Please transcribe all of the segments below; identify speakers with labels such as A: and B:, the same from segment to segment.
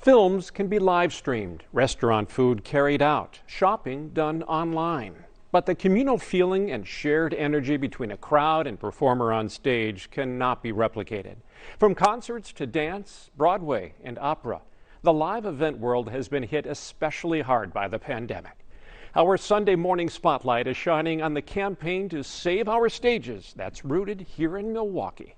A: Films can be live streamed, restaurant food carried out, shopping done online. But the communal feeling and shared energy between a crowd and performer on stage cannot be replicated. From concerts to dance, Broadway, and opera, the live event world has been hit especially hard by the pandemic. Our Sunday morning spotlight is shining on the campaign to save our stages that's rooted here in Milwaukee.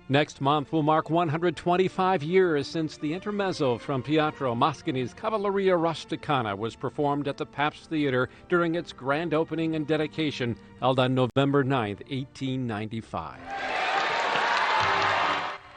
A: Next month will mark 125 years since the intermezzo from Pietro Mascagni's Cavalleria Rusticana was performed at the Pabst Theater during its grand opening and dedication held on November 9, 1895.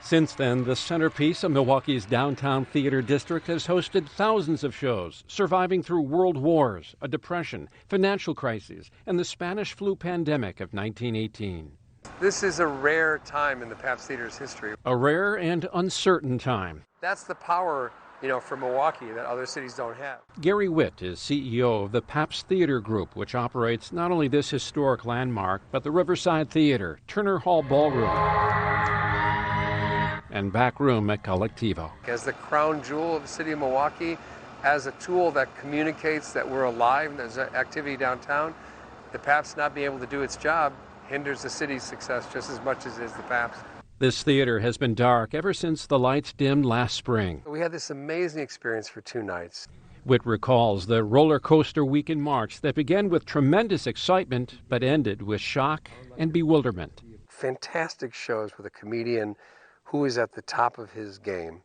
A: Since then, the centerpiece of Milwaukee's downtown theater district has hosted thousands of shows, surviving through world wars, a depression, financial crises, and the Spanish flu pandemic of 1918.
B: This is a rare time in the Pabst Theater's history.
A: A rare and uncertain time.
B: That's the power, for Milwaukee that other cities don't have.
A: Gary Witt is CEO of the Pabst Theater Group, which operates not only this historic landmark, but the Riverside Theater, Turner Hall Ballroom, and back room at Collectivo.
B: As the crown jewel of the city of Milwaukee, as a tool that communicates that we're alive and there's activity downtown, the Pabst not being able to do its job hinders the city's success just as much as is the Pabst.
A: This theater has been dark ever since the lights dimmed last spring.
B: We had this amazing experience for 2 nights.
A: Witt recalls the roller coaster week in March that began with tremendous excitement but ended with shock and bewilderment.
B: Fantastic shows with a comedian who is at the top of his game.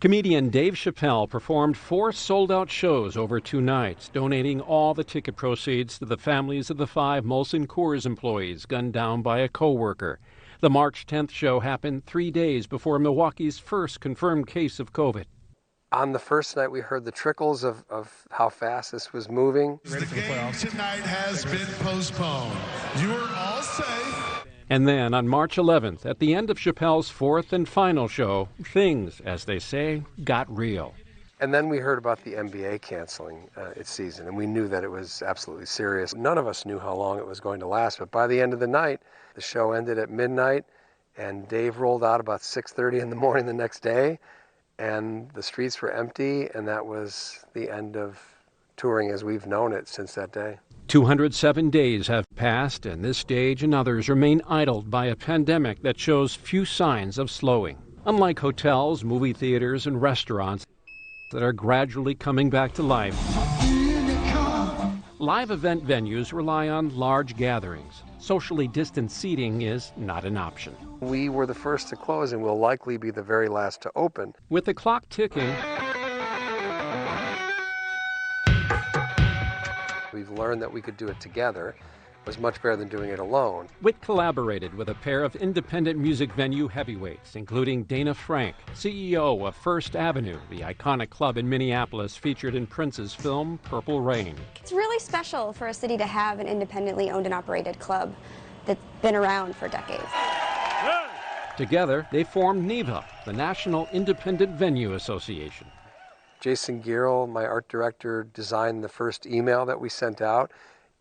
A: Comedian Dave Chappelle performed 4 sold-out shows over 2 nights, donating all the ticket proceeds to the families of the 5 Molson Coors employees gunned down by a co-worker. The March 10th show happened 3 days before Milwaukee's first confirmed case of COVID.
B: On the first night, we heard the trickles of how fast this was moving.
C: The game tonight has been postponed. You are all safe.
A: And then on March 11th, at the end of Chappelle's 4th and final show, things, as they say, got real.
B: And then we heard about the NBA canceling its season, and we knew that it was absolutely serious. None of us knew how long it was going to last, but by the end of the night, the show ended at midnight, and Dave rolled out about 6:30 in the morning the next day, and the streets were empty, and that was the end of touring as we've known it since that day.
A: 207 days have passed, and this stage and others remain idled by a pandemic that shows few signs of slowing. Unlike hotels, movie theaters, and restaurants that are gradually coming back to life, live event venues rely on large gatherings. Socially distanced seating is not an option.
B: We were the first to close and will likely be the very last to open.
A: With the clock ticking,
B: we've learned that we could do it together. It was much better than doing it alone.
A: Witt collaborated with a pair of independent music venue heavyweights, including Dana Frank, CEO of First Avenue, the iconic club in Minneapolis featured in Prince's film Purple Rain.
D: It's really special for a city to have an independently owned and operated club that's been around for decades.
A: Together, they formed NIVA, the National Independent Venue Association.
B: Jason Gierl, my art director, designed the first email that we sent out,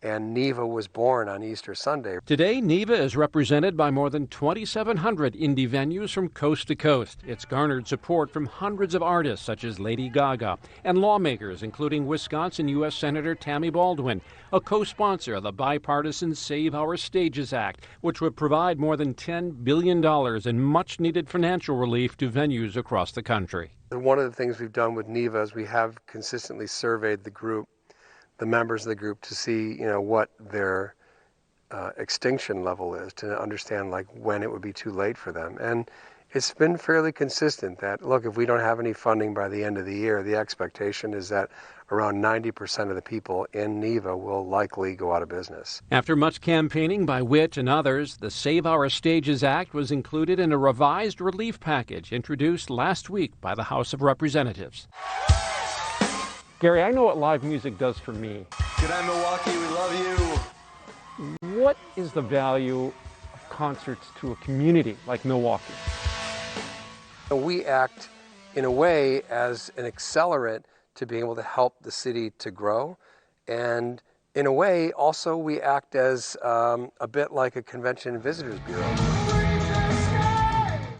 B: and NIVA was born on Easter Sunday.
A: Today, NIVA is represented by more than 2,700 indie venues from coast to coast. It's garnered support from hundreds of artists such as Lady Gaga and lawmakers, including Wisconsin U.S. Senator Tammy Baldwin, a co-sponsor of the Bipartisan Save Our Stages Act, which would provide more than $10 billion in much-needed financial relief to venues across the country.
B: One of the things we've done with NIVA is we have consistently surveyed the group, the members of the group, to see, what their extinction level is, to understand when it would be too late for them. And it's been fairly consistent that, look, if we don't have any funding by the end of the year, the expectation is that around 90% of the people in NIVA will likely go out of business.
A: After much campaigning by Witt and others, the Save Our Stages Act was included in a revised relief package introduced last week by the House of Representatives. Gary, I know what live music does for me.
E: G'day, Milwaukee, we love
A: you. What is the value of concerts to a community like Milwaukee?
B: We act in a way as an accelerant to being able to help the city to grow and In a way, also, we act as a bit like a convention and visitors bureau.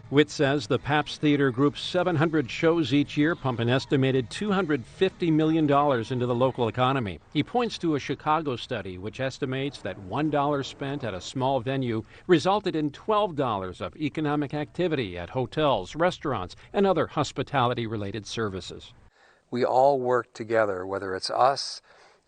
A: Witt says the Pabst Theater Group's 700 shows each year pump an estimated $250 million into the local economy. He points to a Chicago study which estimates that $1 spent at a small venue resulted in $12 of economic activity at hotels, restaurants, and other hospitality-related services.
B: We all work together, whether it's us,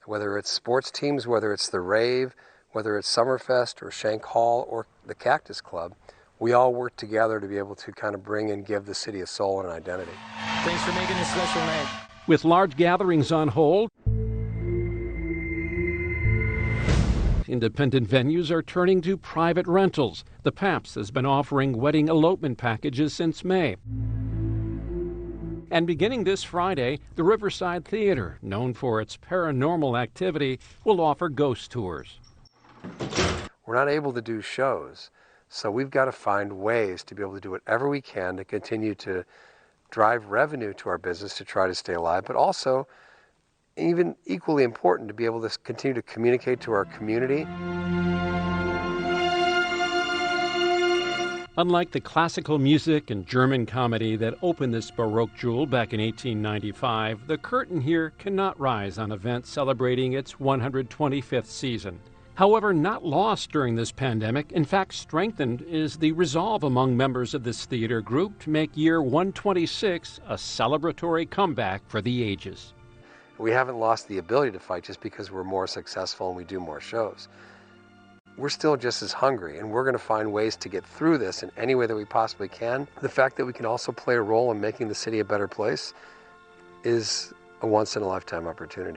B: whether it's sports teams, whether it's the Rave, whether it's Summerfest or Shank Hall or the Cactus Club. We all work together to be able to kind of bring and give the city a soul and an identity.
F: Thanks for making this special night.
A: With large gatherings on hold, independent venues are turning to private rentals. The Pabst has been offering wedding elopement packages since May. And beginning this Friday, the Riverside Theater, known for its paranormal activity, will offer ghost tours.
B: We're not able to do shows, so we've got to find ways to be able to do whatever we can to continue to drive revenue to our business to try to stay alive, but also, even equally important, to be able to continue to communicate to our community.
A: Unlike the classical music and German comedy that opened this Baroque jewel back in 1895, the curtain here cannot rise on events celebrating its 125th season. However, not lost during this pandemic, in fact strengthened, is the resolve among members of this theater group to make year 126 a celebratory comeback for the ages.
B: We haven't lost the ability to fight just because we're more successful and we do more shows. We're still just as hungry, and we're going to find ways to get through this in any way that we possibly can. The fact that we can also play a role in making the city a better place is a once-in-a-lifetime opportunity.